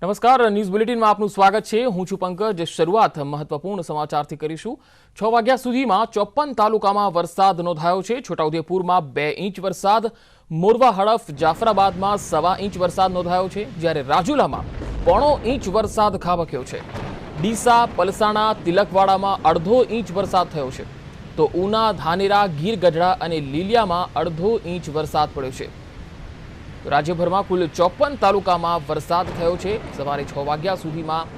નમસ્કાર, ન્યૂઝ બુલેટિનમાં આપનું સ્વાગત છે। હું છું પંકજ। શરૂઆત મહત્વપૂર્ણ સમાચારથી કરીશું। 6 વાગ્યા સુધીમાં 54 તાલુકામાં વરસાદ નોંધાયો છે। છોટાઉદેપુરમાં 2 ઇંચ વરસાદ, મોરવા હડફ જાફરાબાદમાં 1.25 ઇંચ વરસાદ નોંધાયો છે, જ્યારે રાજુલામાં 0.5 ઇંચ વરસાદ ખાબક્યો છે। ડીસા, પલસાણા, તિલકવાડામાં 1/2 ઇંચ વરસાદ થયો છે, તો ઉના, ધાનેરા, ગીર ગઢડા અને લીલિયામાં 1/2 ઇંચ વરસાદ પડ્યો છે। રાજ્યભરમાં કુલ 54 તાલુકામાં વરસાદ થયો છે। સવારે 6 વાગ્યા સુધીમાં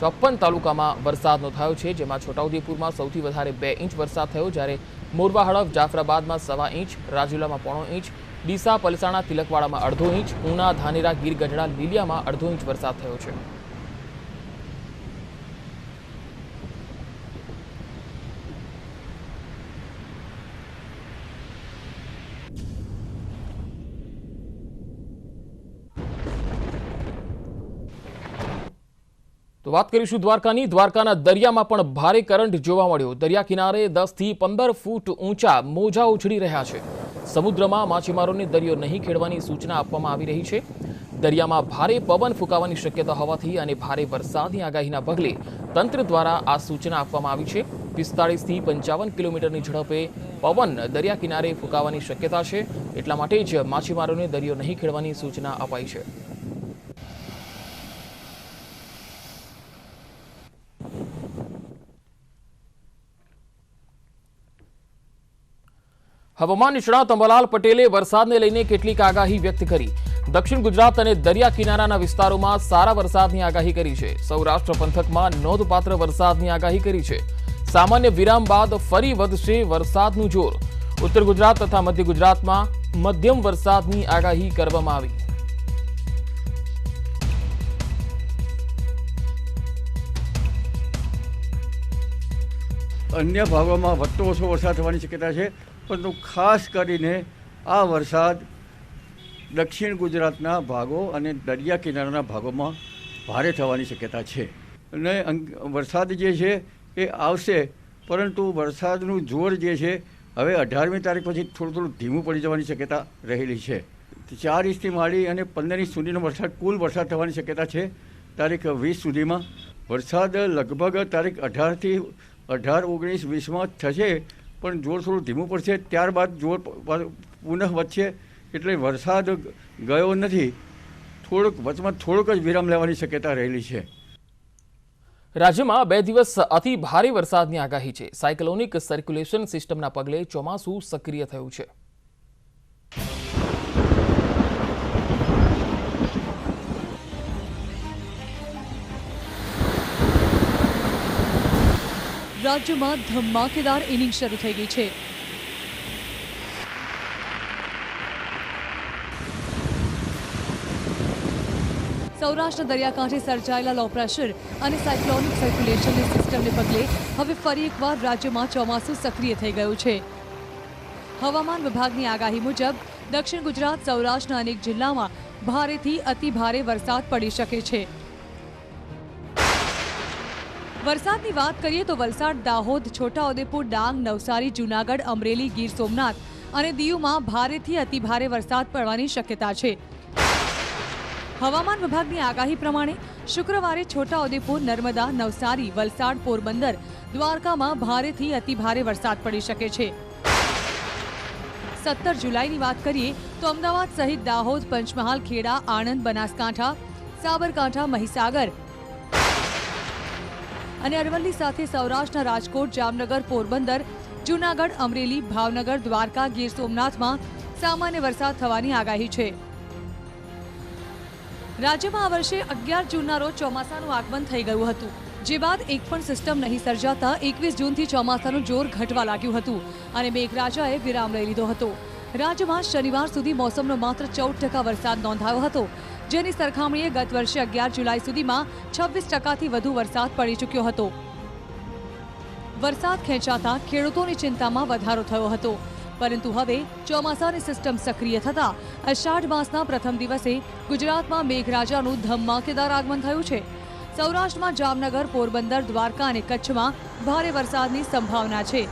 54 તાલુકામાં વરસાદ નોંધાયો છે, જેમાં છોટાઉદેપુરમાં સૌથી વધારે 2 ઇંચ વરસાદ થયો, જ્યારે મોરવા હડફ જાફરાબાદમાં 1.25 ઇંચ, રાજુલામાં 0.5 ઇંચ, ડીસા, પલસાણા, તિલકવાડામાં 1/2 ઇંચ, ઉના, ધાનેરા, ગીર ગઢડા, લીલિયામાં 1/2 ઇંચ વરસાદ થયો છે। તો વાત કરીશું દ્વારકાની। દ્વારકાના દરિયામાં પણ ભારે કરંટ જોવા મળ્યો। દરિયા કિનારે 10 થી 15 ફૂટ ઊંચા મોજા ઉછળી રહ્યા છે। સમુદ્રમાં માછીમારોને દરિયો નહીં ખેડવાની સૂચના આપવામાં આવી રહી છે। દરિયામાં ભારે પવન ફૂંકાવાની શક્યતા હોવાથી અને ભારે વરસાદની આગાહીના પગલે તંત્ર દ્વારા આ સૂચના આપવામાં આવી છે। 45 થી 55 કિલોમીટરની ઝડપે પવન દરિયા કિનારે ફૂંકાવાની શક્યતા છે, એટલા માટે જ માછીમારોને દરિયો નહીં ખેડવાની સૂચના અપાઈ છે। હવામાન નિષ્ણાત અંબાલાલ પટેલે વરસાદને લઈને કેટલીક આગાહી વ્યક્ત કરી। દક્ષિણ ગુજરાત અને દરિયા કિનારાના વિસ્તારોમાં સારા વરસાદની આગાહી કરી છે। સૌરાષ્ટ્ર પંથકમાં નોંધપાત્ર વરસાદની આગાહી કરી છે। સામાન્ય વિરામ બાદ ફરી વધશે વરસાદનું જોર। ઉત્તર ગુજરાત તથા મધ્ય ગુજરાતમાં મધ્યમ વરસાદની આગાહી કરવામાં આવી। અન્ય ભાગોમાં વધતો ઓછો વરસાદ થવાની શક્યતા છે, પરંતુ ખાસ કરીને આ વરસાદ દક્ષિણ ગુજરાતના ભાગો અને દરિયા કિનારાના ભાગોમાં ભારે થવાની શક્યતા છે। અને વરસાદ જે છે એ આવશે, પરંતુ વરસાદનું જોર જે છે હવે 18મી તારીખ પછી થોડું ધીમું પડી જવાની શક્યતા રહેલી છે। 4 ઇંચથી માંડી અને 15 ઇંચ સુધીનો વરસાદ કુલ વરસાદ થવાની શક્યતા છે। તારીખ 20 સુધીમાં વરસાદ લગભગ તારીખ 18 થી 18, 19, 20માં થશે, પણ જોર થોડું ધીમું પડશે, ત્યારબાદ જોર પુનઃ વધશે। એટલે વરસાદ ગયો નથી, વચમાં થોડોક જ વિરામ લેવાની શક્યતા રહેલી છે। રાજ્યમાં 2 દિવસ અતિ ભારે વરસાદની આગાહી છે। સાયક્લોનિક સર્ક્યુલેશન સિસ્ટમના પગલે ચોમાસું સક્રિય થયું છે। રાજ્યમાં ધમાકેદાર ઇનિંગ શરૂ થઈ ગઈ છે। સૌરાષ્ટ્ર દરિયાકાંઠે સર્જાયેલા લો પ્રેશર અને સાયક્લોનિક સર્ક્યુલેશનની સિસ્ટમને પગલે હવે ફરી એકવાર રાજ્યમાં ચોમાસું સક્રિય થઈ ગયું છે। હવામાન વિભાગની આગાહી મુજબ દક્ષિણ ગુજરાત, સૌરાષ્ટ્રના અનેક જિલ્લામાં ભારેથી અતિ ભારે વરસાદ પડી શકે છે। વરસાદની વાત કરીએ તો વલસાડ, દાહોદ, છોટાઉદેપુર, ડાંગ, નવસારી, જૂનાગઢ, અમરેલી, ગીર સોમનાથ અને દીવમાં ભારેથી અતિ ભારે વરસાદ પડવાની શક્યતા છે। હવામાન વિભાગની આગાહી પ્રમાણે શુક્રવારે છોટાઉદેપુર, નર્મદા, નવસારી, વલસાડ, પોરબંદર, દ્વારકામાં ભારેથી અતિ ભારે વરસાદ પડી શકે છે। 17 જુલાઈની વાત કરીએ તો અમદાવાદ સહિત દાહોદ, પંચમહાલ, ખેડા, આણંદ, બનાસકાંઠા, સાબરકાંઠા, મહીસાગર અને અરવલ્લી સાથે સૌરાષ્ટ્રના રાજકોટ, જામનગર, પોરબંદર, જૂનાગઢ, અમરેલી, ભાવનગર, દ્વારકા, ગીર સોમનાથમાં સામાન્ય વરસાદ થવાની આગાહી છે। રાજ્યમાં આ વર્ષે 11 જૂનના રોજ ચોમાસાનું આગમન થઈ ગયું હતું, જે બાદ એક પણ સિસ્ટમ નહીં સર્જાતા 21 જૂનથી ચોમાસાનું જોર ઘટવા લાગ્યું હતું અને મેઘરાજાએ વિરામ લઈ લીધો હતો। રાજ્યમાં શનિવાર સુધી મોસમનો માત્ર 14% વરસાદ નોંધાયો હતો, જેની સરખામણીએ ગત વર્ષે 11 જુલાઈ સુધીમાં 26%થી વધુ વરસાદ પડી ચૂક્યો હતો। વરસાદ ખેંચાતા ખેડૂતોની ચિંતામાં વધારો થયો હતો, પરંતુ હવે ચોમાસાની સિસ્ટમ સક્રિય થતા અષાઢ માસના પ્રથમ દિવસે ગુજરાતમાં મેઘરાજાનું ધમાકેદાર આગમન થયું છે। સૌરાષ્ટ્રમાં જામનગર, પોરબંદર, દ્વારકા અને કચ્છમાં ભારે વરસાદની સંભાવના છે,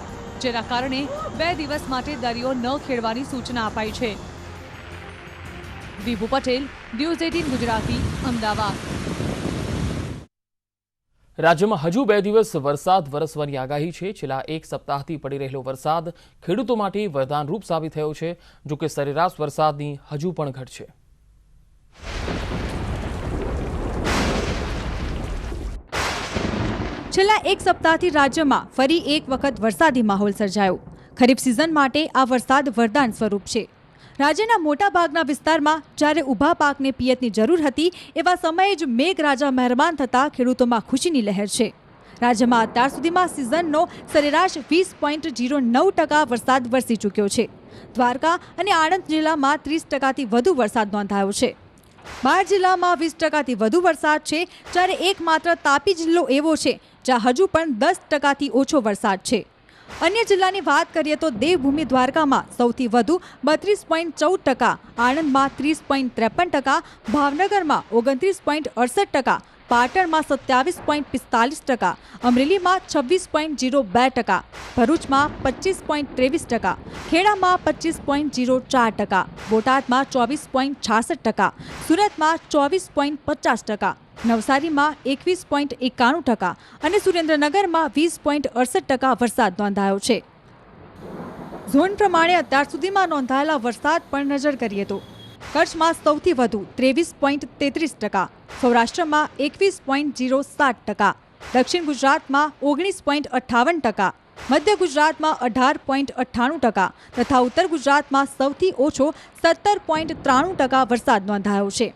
જેના કારણે 2 દિવસ માટે દરિયો ન ખેડવાની સૂચના અપાઈ છે। વિભુ પટેલ, ન્યૂઝ 18 ગુજરાતી, અમદાવાદ। રાજ્યમાં હજુ 2 દિવસ વરસાદ વરસવાની આગાહી છે. છેલ્લા 1 સપ્તાહથી પડી રહેલો વરસાદ ખેડૂતો માટે વરદાનરૂપ સાબિત થયો છે. જોકે સરેરાશ વરસાદની હજુ પણ ઘટ છે. છેલ્લા 1 સપ્તાહથી રાજ્યમાં ફરી એક વખત વરસાદી માહોલ સર્જાયો. ખરીફ સિઝન માટે આ વરસાદ વરદાન સ્વરૂપ છે. રાજ્યના મોટાભાગના વિસ્તારમાં જ્યારે ઊભા પાકને પિયતની જરૂર હતી એવા સમયે જ મેઘરાજા મહેરબાન થતાં ખેડૂતોમાં ખુશીની લહેર છે. રાજ્યમાં અત્યાર સુધીમાં સિઝનનો સરેરાશ 20.09% વરસાદ વરસી ચૂક્યો છે. દ્વારકા અને આણંદ જિલ્લામાં 30%થી વધુ વરસાદ નોંધાયો છે. 12 જિલ્લામાં 20%થી વધુ વરસાદ છે, જ્યારે એકમાત્ર તાપી જિલ્લો એવો છે જ્યાં હજુ પણ 10%થી ઓછો વરસાદ છે. અન્ય જિલ્લાની વાત કરીએ તો દેવભૂમિ દ્વારકામાં સૌથી વધુ 32.14%, આણંદમાં 30.53%, ભાવનગરમાં 29.68%, પાટણમાં 27.45%, અમરેલીમાં 26.02%, ભરૂચમાં 25.23%, ખેડામાં 25.04%, બોટાદમાં 24.66%, સુરતમાં 24.50%, નવસારીમાં 21.91% અને સુરેન્દ્રનગરમાં 20.68% વરસાદ નોંધાયો છે. ઝોન પ્રમાણે અત્યાર સુધીમાં નોંધાયેલા વરસાદ પર નજર કરીએ તો કચ્છમાં સૌથી વધુ 23.33%, સૌરાષ્ટ્રમાં 21.07%, દક્ષિણ ગુજરાતમાં 19.58%, મધ્ય ગુજરાતમાં 18.98% તથા ઉત્તર ગુજરાતમાં સૌથી ઓછો 17.93% વરસાદ નોંધાયો છે.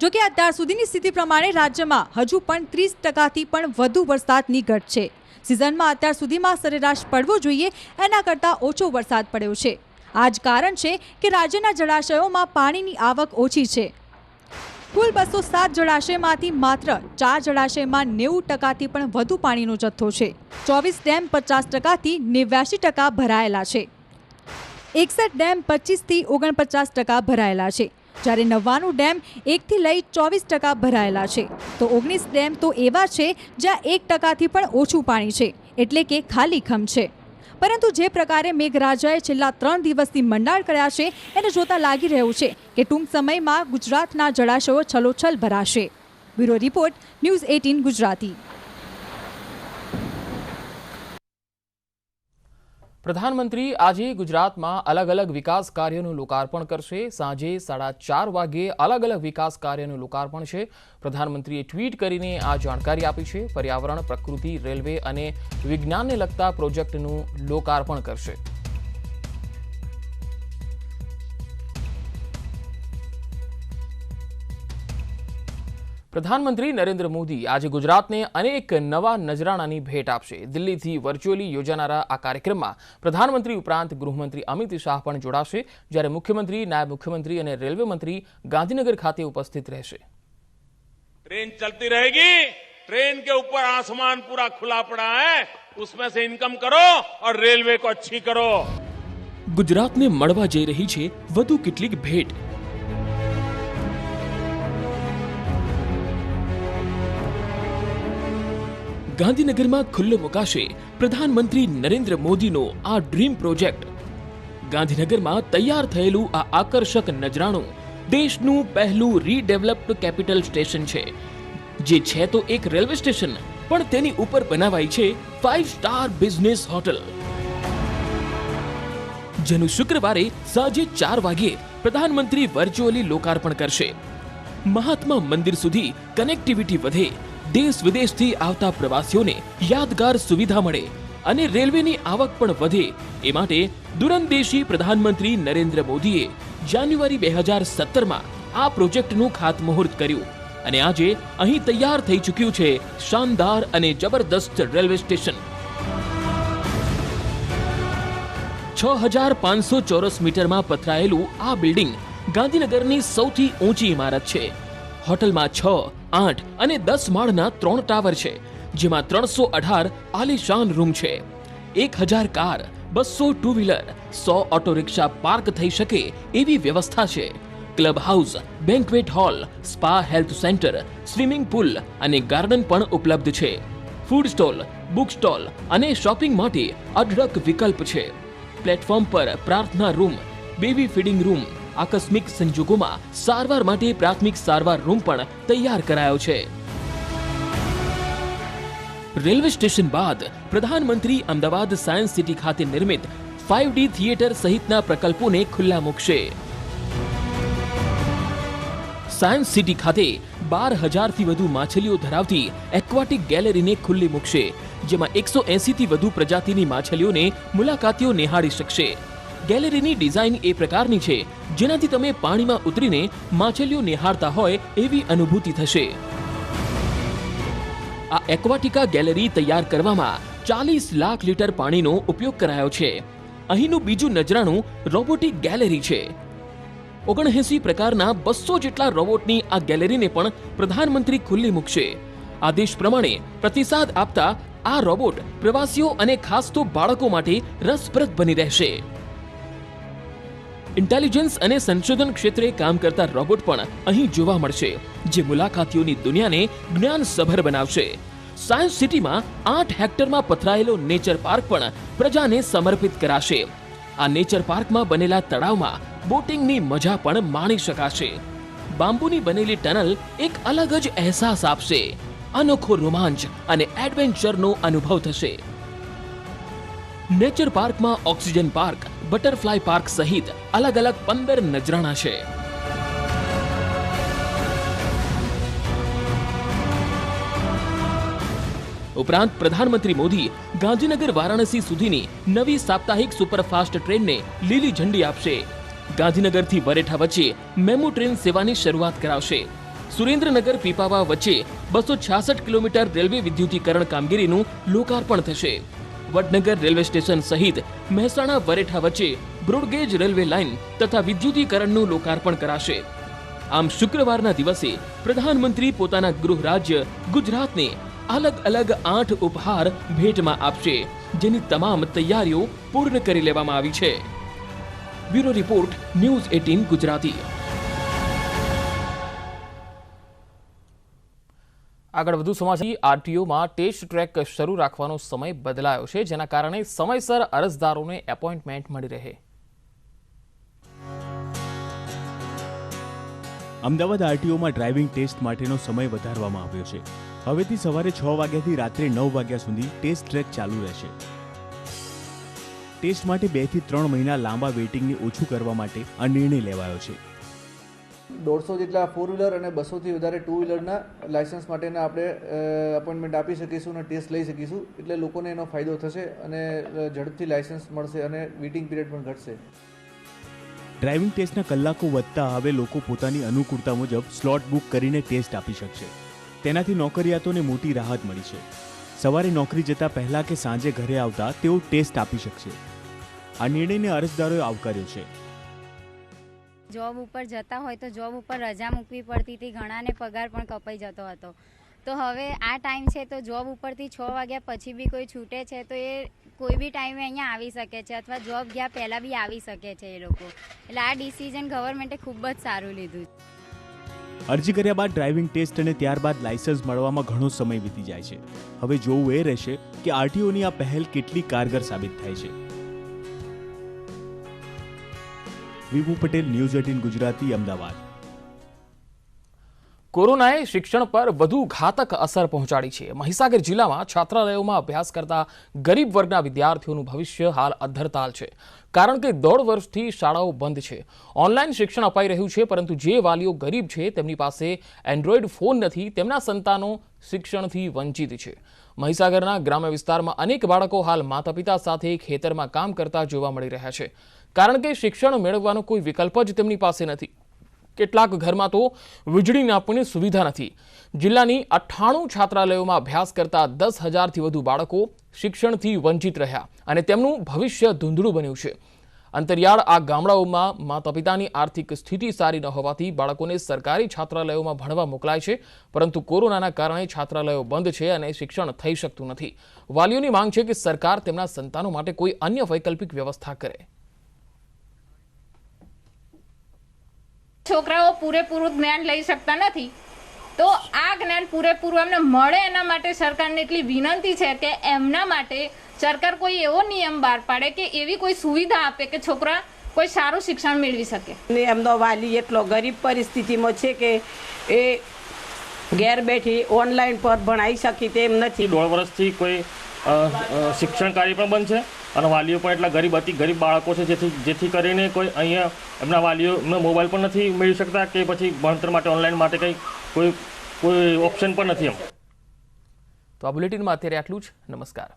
જોકે અત્યાર સુધીની સ્થિતિ પ્રમાણે રાજ્યમાં હજુ પણ 30%થી પણ વધુ વરસાદની ઘટ છે. સિઝનમાં અત્યાર સુધીમાં સરેરાશ પડવો જોઈએ એના કરતાં ઓછો વરસાદ પડ્યો છે. આ જ કારણ છે કે રાજ્યના જળાશયોમાં પાણીની આવક ઓછી છે. કુલ 207 જળાશયમાંથી માત્ર 4 જળાશયમાં 90%થી પણ વધુ પાણીનો જથ્થો છે. 24 ડેમ 50%થી 89% ભરાયેલા છે. 61 ડેમ 25થી 49% ભરાયેલા છે, જ્યારે 99 ડેમ 1થી લઈ 24% ભરાયેલા છે. તો 19 ડેમ તો એવા છે જ્યાં 1%થી પણ ઓછું પાણી છે, એટલે કે ખાલીખમ છે. પરંતુ જે પ્રકારે મેઘરાજાએ છેલ્લા 3 દિવસથી મંડાણ કર્યા છે એને જોતા લાગી રહ્યું છે કે ટૂંક સમયમાં ગુજરાતના જળાશયો છલોછલ ભરાશે. Bureau report, news 18 Gujarati. પ્રધાનમંત્રી આજે ગુજરાતમાં અલગ અલગ વિકાસ કાર્યોનું લોકાર્પણ કરશે. સાંજે 4:30 વાગ્યે અલગ અલગ વિકાસ કાર્યનું લોકાર્પણ છે. પ્રધાનમંત્રીએ ટ્વીટ કરીને આ જાણકારી આપી છે. પર્યાવરણ, પ્રકૃતિ, રેલવે અને વિજ્ઞાનને લગતા પ્રોજેક્ટનું લોકાર્પણ કરશે. પ્રધાનમંત્રી નરેન્દ્ર મોદી આજે ગુજરાતને અનેક નવા નજરાણાની ભેટ આપશે. દિલ્હીથી વર્ચ્યુઅલી યોજાનારા આ કાર્યક્રમમાં પ્રધાનમંત્રી ઉપરાંત ગૃહમંત્રી અમિત શાહ પણ જોડાશે, જ્યારે મુખ્યમંત્રી, નાયબ મુખ્યમંત્રી અને રેલવે મંત્રી ગાંધીનગર ખાતે ઉપસ્થિત રહેશે. ट्रेन चलती रहेगी, ट्रेन के ऊपर आसमान पूरा खुला पड़ा है, उसमें से इनकम करो और रेलवे को अच्छी करो. ગુજરાતને મળવા જઈ રહી છે વધુ કેટલીક ભેટ. ગાંધીનગરમાં ખુલ્લો મુકાશે પ્રધાનમંત્રી નરેન્દ્ર મોદીનો આ ડ્રીમ પ્રોજેક્ટ. ગાંધીનગરમાં તૈયાર થયેલું આ આકર્ષક નજરાણું દેશનું પહેલું રીડેવલપ્ડ કેપિટલ સ્ટેશન છે, જે છે તો એક રેલવે સ્ટેશન, પણ તેની ઉપર બનાવાઈ છે 5 સ્ટાર બિઝનેસ હોટલ, જેનું શુક્રવારે સાંજે 4 વાગ્યે પ્રધાનમંત્રી વર્ચ્યુઅલી લોકાર્પણ કરશે. મહાત્મા મંદિર સુધી કનેક્ટિવિટી વધે, દેશ વિદેશથી આવતા પ્રવાસીઓને યાદગાર સુવિધા મળે અને રેલવેની આવક પણ વધે, એ માટે દૂરંદેશી પ્રધાનમંત્રી નરેન્દ્ર મોદીએ જાન્યુઆરી 2017માં આ પ્રોજેક્ટનું ખાતમુહૂર્ત કર્યું અને આજે અહીં તૈયાર થઈ ચૂક્યું છે શાનદાર અને જબરદસ્ત રેલવે સ્ટેશન. 6500 ચોરસ મીટરમાં પથરાયેલું આ બિલ્ડિંગ ગાંધીનગરની સૌથી ઊંચી ઇમારત છે. હોટલમાં 6, 8 અને 10 માળના 3 ટાવર છે, જેમાં 318 આલીશાન રૂમ છે. 1000 car, 200 two wheeler, 100 auto rickshaw park થઈ શકે એવી વ્યવસ્થા છે. Club house, banquet hall, spa, health centre, swimming pool અને ગાર્ડન પણ ઉપલબ્ધ છે. ફૂડ સ્ટોલ, બુક સ્ટોલ અને શોપિંગ માટે અઢળક વિકલ્પ છે. પ્લેટફોર્મ પર પ્રાર્થના રૂમ, બેબી ફીડિંગ રૂમ, આકસ્મિક સંજોગોમાં સારવાર માટે પ્રાથમિક સારવાર રૂમ પણ તૈયાર કરાયો છે. રેલવે સ્ટેશન બાદ પ્રધાનમંત્રી અમદાવાદ સાયન્સ સિટી ખાતે નિર્મિત 5D થિયેટર સહિતના પ્રકલ્પોને ખુલ્લા મૂકશે. સાયન્સ સિટી ખાતે 12,000થી વધુ માછલીઓ ધરાવતી એક્વાટિક ગેલેરીને ખુલ્લી મૂકશે, જેમાં 180થી વધુ પ્રજાતિની માછલીઓને મુલાકાતીઓ નિહાળી શકશે. ગેલેરીની ડિઝાઇન એ પ્રકારની છે જેનાથી તમે પાણીમાં ઉતરીને માછલીઓ નિહાળતા હોય એવી અનુભૂતિ થશે. આ એક્વાટિકા ગેલેરી તૈયાર કરવામાં 40 લાખ લીટર પાણીનો ઉપયોગ કરાયો છે. અહીંનું બીજું નજરાણું રોબોટિક ગેલેરી છે. 79 પ્રકારના 200 જેટલા રોબોટની આ ગેલેરીને પણ પ્રધાનમંત્રી ખુલ્લી મૂકશે. આદેશ પ્રમાણે પ્રતિસાદ આપતા આ રોબોટ પ્રવાસીઓ અને ખાસ તો બાળકો માટે રસપ્રદ બની રહેશે. ઇન્ટેલિજન્સ અને સંશોધન ક્ષેત્રે કામ કરતા રોબોટ પણ અહીં જોવા મળશે, જે મુલાકાતીઓની દુનિયાને જ્ઞાનસભર બનાવશે. સાયન્સ સિટીમાં 8 હેક્ટરમાં પથરાયેલો નેચર પાર્ક પણ પ્રજાને સમર્પિત કરાશે. આ નેચર પાર્કમાં બનેલા તળાવમાં બોટિંગની મજા પણ માણી શકાશે. બાંબુની બનેલી ટનલ એક અલગ જ અહેસાસ આપશે. અનોખો રોમાંચ અને એડવેન્ચરનો અનુભવ થશે. નેચર પાર્કમાં ઓક્સિજન પાર્ક, બટરફ્લાય પાર્ક સહિત અલગ અલગ 15 નજરાણા છે. ઉપરાંત પ્રધાનમંત્રી મોદી ગાંધીનગર વારાણસી સુધીની નવી સાપ્તાહિક સુપરફાસ્ટ ટ્રેનને લીલી ઝંડી આપશે. ગાંધીનગરથી વરેઠા વચ્ચે મેમુ ટ્રેન સેવાની શરૂઆત કરાવશે. સુરેન્દ્રનગર પીપાવા વચ્ચે 266 કિલોમીટર રેલવે વિદ્યુતીકરણ કામગીરીનું લોકાર્પણ થશે. વડનગર રેલવે સ્ટેશન સહિત મહેસાણા વરેઠા વચ્ચે બ્રોડગેજ રેલવે લાઇન તથા વિદ્યુતીકરણનું લોકાર્પણ કરાશે. આમ શુક્રવારના દિવસે પ્રધાનમંત્રી પોતાના ગૃહ રાજ્ય ગુજરાતને અલગ અલગ 8 ઉપહાર ભેટમાં આપશે, જેની તમામ તૈયારીઓ પૂર્ણ કરી લેવામાં આવી છે. Bureau report, news 18 Gujarati. આગળ વધુ સમાચાર. આરટીઓમાં ટેસ્ટ ટ્રેક શરૂ રાખવાનો સમય બદલાયો છે, જેના કારણે સમયસર અરજદારોને એપોઇન્ટમેન્ટ મળી રહે. અમદાવાદ આરટીઓમાં ડ્રાઇવિંગ ટેસ્ટ માટેનો સમય વધારવામાં આવ્યો છે. હવેથી સવારે 6 વાગ્યાથી રાત્રે 9 વાગ્યા સુધી ટેસ્ટ ટ્રેક ચાલુ રહેશે. ટેસ્ટ માટે 2 થી 3 મહિના લાંબા વેઇટિંગને ઓછું કરવા માટે આ નિર્ણય લેવાયો છે. 150 જેટલા 4 વ્હીલર અને 200થી વધારે 2 વ્હીલરના લાયસન્સ માટેના આપણે અપોઇન્ટમેન્ટ આપી શકીશું અને ટેસ્ટ લઈ શકીશું. એટલે લોકોને એનો ફાયદો થશે અને ઝડપથી લાયસન્સ મળશે અને વેઇટિંગ પીરિયડ પણ ઘટશે. ડ્રાઇવિંગ ટેસ્ટના કલાકો વધતા હવે લોકો પોતાની અનુકૂળતા મુજબ સ્લોટ બુક કરીને ટેસ્ટ આપી શકશે. તેનાથી નોકરિયાતોને મોટી રાહત મળી છે. સવારે નોકરી જતા પહેલા કે સાંજે ઘરે આવતા તેઓ ટેસ્ટ આપી શકશે. આ નિર્ણયને અરજદારોએ આવકાર્યો છે. જોબ ઉપર જતા હોય તો જોબ ઉપર રજા મૂકવી પડતી હતી, ઘણાને પગાર પણ કપાઈ જતો હતો. તો હવે આ ટાઈમ છે તો જોબ ઉપરથી 6 વાગ્યા પછી બી કોઈ છૂટે છે તો એ કોઈ બી ટાઈમે અહીંયા આવી શકે છે અથવા જોબ ગયા પહેલાં બી આવી શકે છે એ લોકો. એટલે આ ડિસિઝન ગવર્મેન્ટે ખૂબ જ સારું લીધું. અરજી કર્યા બાદ ડ્રાઇવિંગ ટેસ્ટ અને ત્યારબાદ લાયસન્સ મળવામાં ઘણો સમય વીતી જાય છે. હવે જોવું એ રહેશે કે આરટીઓની આ પહેલ કેટલી કારગર સાબિત થાય છે. વિભુ પટેલ, ન્યૂઝ 18 ગુજરાતી, અમદાવાદ. કોરોનાએ શિક્ષણ પર વધુ ઘાતક અસર પહોંચાડી છે. મહીસાગર જિલ્લામાં છાત્રાલયોમાં અભ્યાસ કરતા ગરીબ વર્ગના વિદ્યાર્થીઓનું ભવિષ્ય હાલ અધ્ધરતાલ છે, કારણ કે 1.5 વર્ષથી શાળાઓ બંધ છે. ઓનલાઈન શિક્ષણ અપાઈ રહ્યું છે, પરંતુ જે વાલીઓ ગરીબ છે તેમની પાસે એન્ડ્રોઈડ ફોન નથી, તેમના સંતાનો શિક્ષણથી વંચિત છે. મહીસાગરના ગ્રામ્ય વિસ્તારમાં અનેક બાળકો હાલ માતા પિતા સાથે ખેતરમાં કામ કરતા જોવા મળી રહ્યા છે, કારણ કે શિક્ષણ મેળવવાનો કોઈ વિકલ્પ જ તેમની પાસે નથી. કેટલાક ઘરમાં તો વીજળીની આપવાની સુવિધા નથી. જિલ્લાની 98 છાત્રાલયોમાં અભ્યાસ કરતા 10,000થી વધુ બાળકો શિક્ષણથી વંચિત રહ્યા અને તેમનું ભવિષ્ય ધૂંધળું બન્યું છે. અંતરિયાળ આ ગામડાઓમાં માતા પિતાની આર્થિક સ્થિતિ સારી ન હોવાથી બાળકોને સરકારી છાત્રાલયોમાં ભણવા મોકલાય છે, પરંતુ કોરોનાના કારણે છાત્રાલયો બંધ છે અને શિક્ષણ થઈ શકતું નથી. વાલીઓની માંગ છે કે સરકાર તેમના સંતાનો માટે કોઈ અન્ય વૈકલ્પિક વ્યવસ્થા કરે. છોકરાઓ પૂરેપૂરું જ્ઞાન લઈ શકતા નથી, તો આ જ્ઞાન પૂરેપૂરું એમને મળે એના માટે સરકારને એટલી વિનંતી છે કે એમના માટે સરકાર કોઈ એવો નિયમ બહાર પાડે કે એવી કોઈ સુવિધા આપે કે છોકરા કોઈ સારું શિક્ષણ મેળવી શકે. એમનો વાલી એટલો ગરીબ પરિસ્થિતિમાં છે કે એ ઘેર બેઠી ઓનલાઈન પર ભણાઈ શકી તેમ નથી. 1.5 વર્ષથી કોઈ શિક્ષણ કાર્ય પણ બંધ છે અને વાલીઓ પણ એટલા ગરીબ બાળકો છે જેથી કરીને કોઈ અહીંયા એમના વાલીઓ મોબાઈલ પણ નથી મેળવી શકતા કે પછી ભણતર માટે ઓનલાઈન માટે કોઈ ઓપ્શન પણ નથી એમ. તો આ બુલેટિનમાં અત્યારે આટલું જ. નમસ્કાર.